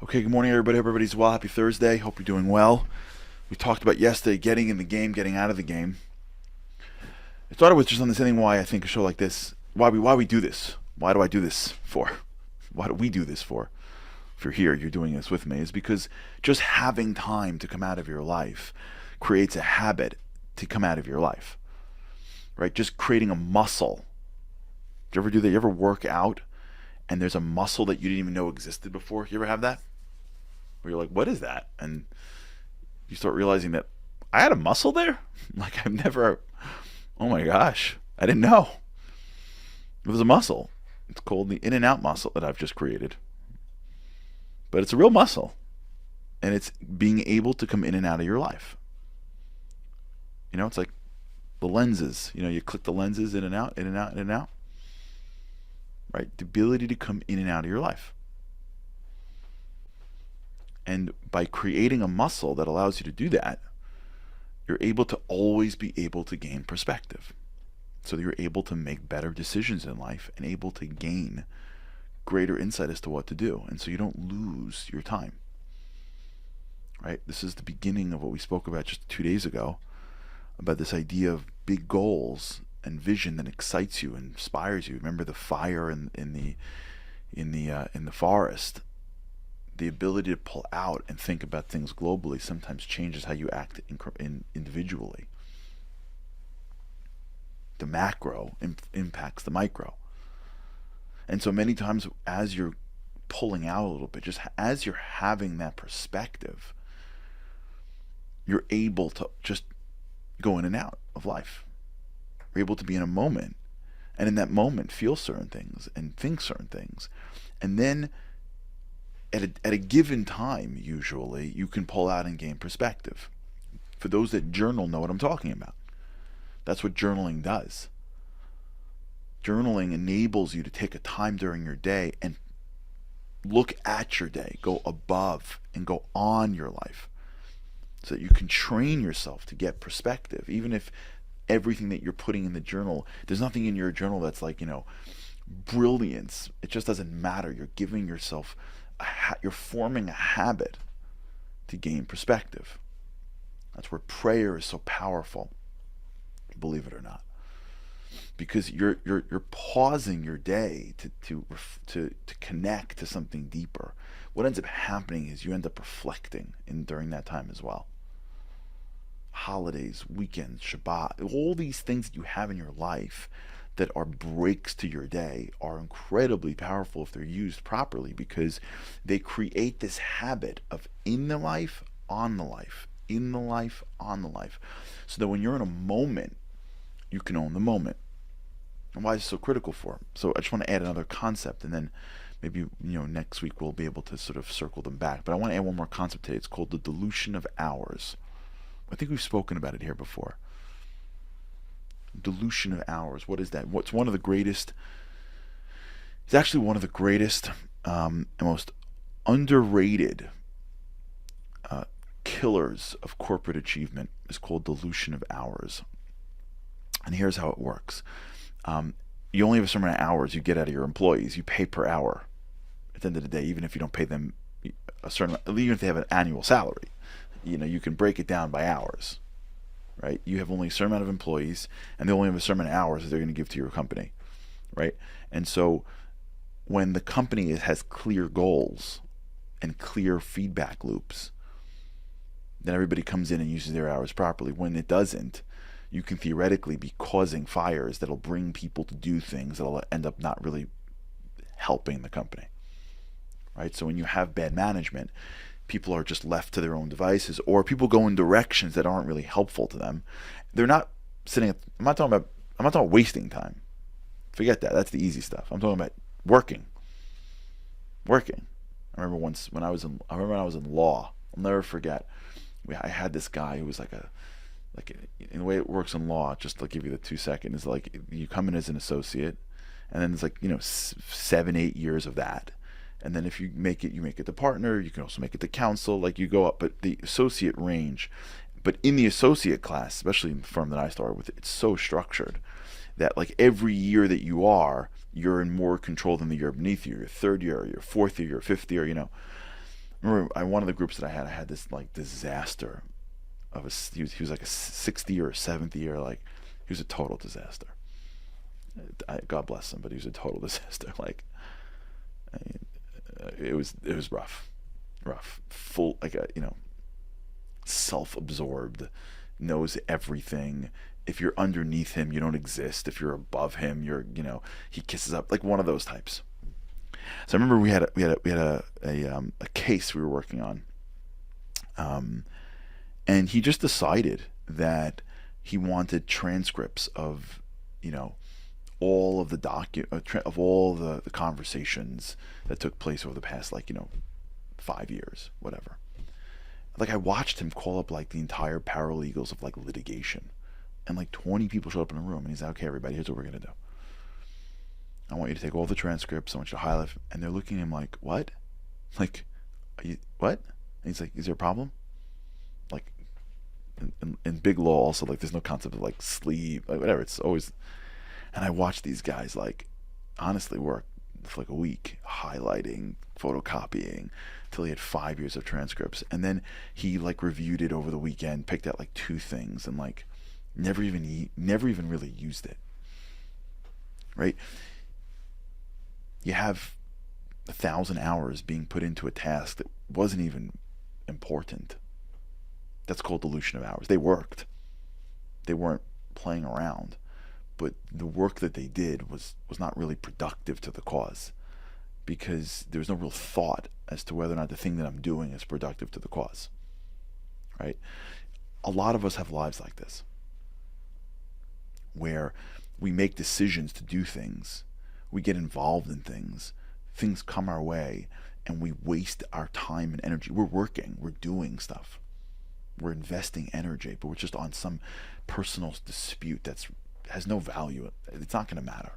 Okay, good morning, everybody. Everybody's well. Happy Thursday. Hope you're doing well. We talked about yesterday getting in the game, getting out of the game. I thought I was just understanding why I think a show like this, why we do this. Why do I do this for? Why do we do this for? If you're here, you're doing this with me, is because just having time to come out of your life creates a habit to come out of your life, right? Just creating a muscle. Do you ever do that? You ever work out and there's a muscle that you didn't even know existed before? You ever have that? Where you're like, what is that? And you start realizing that I had a muscle there? Like I've never, oh my gosh, I didn't know. It was a muscle. It's called the in and out muscle that I've just created. But it's a real muscle. And it's being able to come in and out of your life. It's like the lenses. You click the lenses in and out, in and out, in and out. Right? The ability to come in and out of your life. And by creating a muscle that allows you to do that, you're able to always be able to gain perspective. So that you're able to make better decisions in life and able to gain greater insight as to what to do. And so you don't lose your time. Right? This is the beginning of what we spoke about just 2 days ago, about this idea of big goals and vision that excites you and inspires you. Remember the fire in the forest. The ability to pull out and think about things globally sometimes changes how you act individually. The macro impacts the micro. And so many times as you're pulling out a little bit, just as you're having that perspective, you're able to just go in and out of life. You're able to be in a moment, and in that moment feel certain things and think certain things. And then at a given time, usually, you can pull out and gain perspective. For those that journal know what I'm talking about. That's what journaling does. Journaling enables you to take a time during your day and look at your day, go above and go on your life, so that you can train yourself to get perspective. Even if everything that you're putting in the journal, there's nothing in your journal that's like, brilliance. It just doesn't matter. You're giving yourself, you're forming a habit to gain perspective. That's where prayer is so powerful, believe it or not, because you're pausing your day to connect to something deeper. What ends up happening is you end up reflecting during that time as well. Holidays, weekends, Shabbat, all these things that you have in your life that are breaks to your day are incredibly powerful if they're used properly, because they create this habit of in the life, on the life, in the life, on the life, so that when you're in a moment, you can own the moment. And why is it so critical for? So I just want to add another concept, and then maybe next week we'll be able to sort of circle them back. But I want to add one more concept today. It's called the dilution of hours. I think we've spoken about it here before. Dilution of hours. What is that? What's one of the greatest? It's actually one of the greatest and most underrated killers of corporate achievement. Is called dilution of hours. And here's how it works. You only have a certain amount of hours you get out of your employees. You pay per hour. At the end of the day, even if you don't pay them a certain, even if they have an annual salary, you can break it down by hours. Right? You have only a certain amount of employees, and they only have a certain amount of hours that they're going to give to your company, right? And so, when the company has clear goals and clear feedback loops, then everybody comes in and uses their hours properly. When it doesn't, you can theoretically be causing fires that'll bring people to do things that'll end up not really helping the company, right? So when you have bad management, people are just left to their own devices, or people go in directions that aren't really helpful to them. They're not sitting at, I'm not talking about wasting time. Forget that. That's the easy stuff. I'm talking about working. I remember once when I was in law, I'll never forget. I had this guy who was in the way it works in law, just to give you the 2 seconds, is like you come in as an associate, and then it's 7-8 years of that. And then if you make it to partner. You can also make it to counsel. You go up, but the associate range. But in the associate class, especially in the firm that I started with, it's so structured that every year that you're in more control than the year beneath you. Your third year, your fourth year, your fifth year. remember one of the groups that I had this like disaster of he was like a sixth year or seventh year, like he was a total disaster. God bless him, but he was a total disaster. Like, I mean, it was rough, full, like a, self-absorbed, knows everything. If you're underneath him, you don't exist. If you're above him, he kisses up, like one of those types. So I remember we had a case we were working on, and he just decided that he wanted transcripts of, all of the of all the conversations that took place over the past 5 years, whatever. Like, I watched him call up like the entire paralegals of like litigation, and like 20 people showed up in a room, and he's like, okay, everybody, here's what we're gonna do. I want you to take all the transcripts. I want you to highlight, and they're looking at him like, what? Like, what? And he's like, is there a problem? Like, in big law also, like, there's no concept of like sleeve, like whatever. It's always. And I watched these guys like honestly work for like a week, highlighting, photocopying, till he had 5 years of transcripts. And then he like reviewed it over the weekend, picked out like 2 things, and like never even really used it. Right? You have 1,000 hours being put into a task that wasn't even important. That's called dilution of hours. They worked. They weren't playing around. But the work that they did was not really productive to the cause, because there was no real thought as to whether or not the thing that I'm doing is productive to the cause. Right? A lot of us have lives like this, where we make decisions to do things, we get involved in things come our way, and we waste our time and energy. We're working, we're doing stuff, we're investing energy, but we're just on some personal dispute that's has no value. It's not going to matter.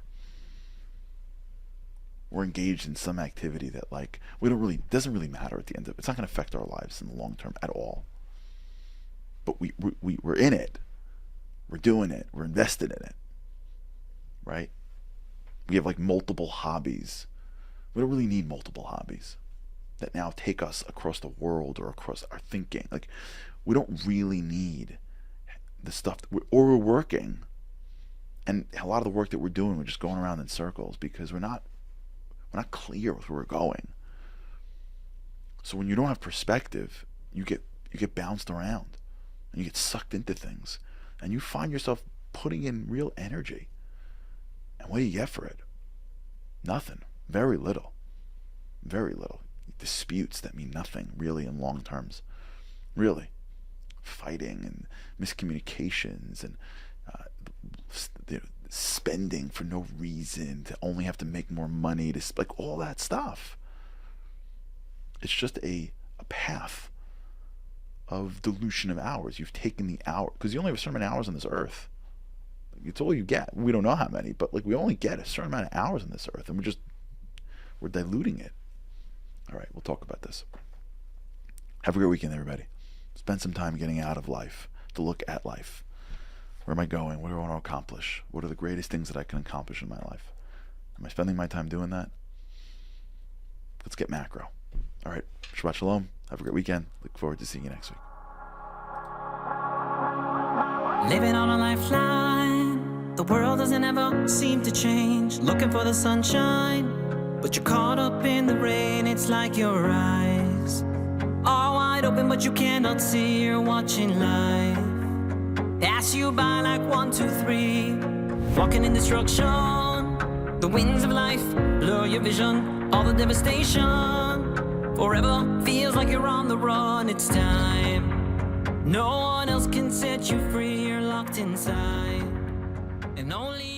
We're engaged in some activity that like doesn't really matter at the end of it. It's not going to affect our lives in the long term at all. But we're in it. We're doing it. We're invested in it. Right? We have like multiple hobbies. We don't really need multiple hobbies that now take us across the world or across our thinking. Like, we don't really need the stuff we're working. And a lot of the work that we're doing, we're just going around in circles because we're not clear with where we're going. So when you don't have perspective, you get bounced around, and you get sucked into things, and you find yourself putting in real energy. And what do you get for it? Nothing. Very little. Very little. Disputes that mean nothing really in long terms. Really. Fighting and miscommunications and spending for no reason, to only have to make more money, to like all that stuff. It's just a path of dilution of hours. You've taken the hour, because you only have a certain amount of hours on this earth. It's all you get. We don't know how many, but like we only get a certain amount of hours on this earth, and we're diluting it. All right, we'll talk about this. Have a great weekend, everybody. Spend some time getting out of life to look at life. Where am I going? What do I want to accomplish? What are the greatest things that I can accomplish in my life? Am I spending my time doing that? Let's get macro. All right. Shabbat shalom. Have a great weekend. Look forward to seeing you next week. Living on a lifeline. The world doesn't ever seem to change. Looking for the sunshine, but you're caught up in the rain. It's like your eyes are wide open, but you cannot see. You're watching life pass you by like 1, 2, 3. Walking in destruction. The winds of life blur your vision. All the devastation. Forever feels like you're on the run. It's time. No one else can set you free. You're locked inside, and only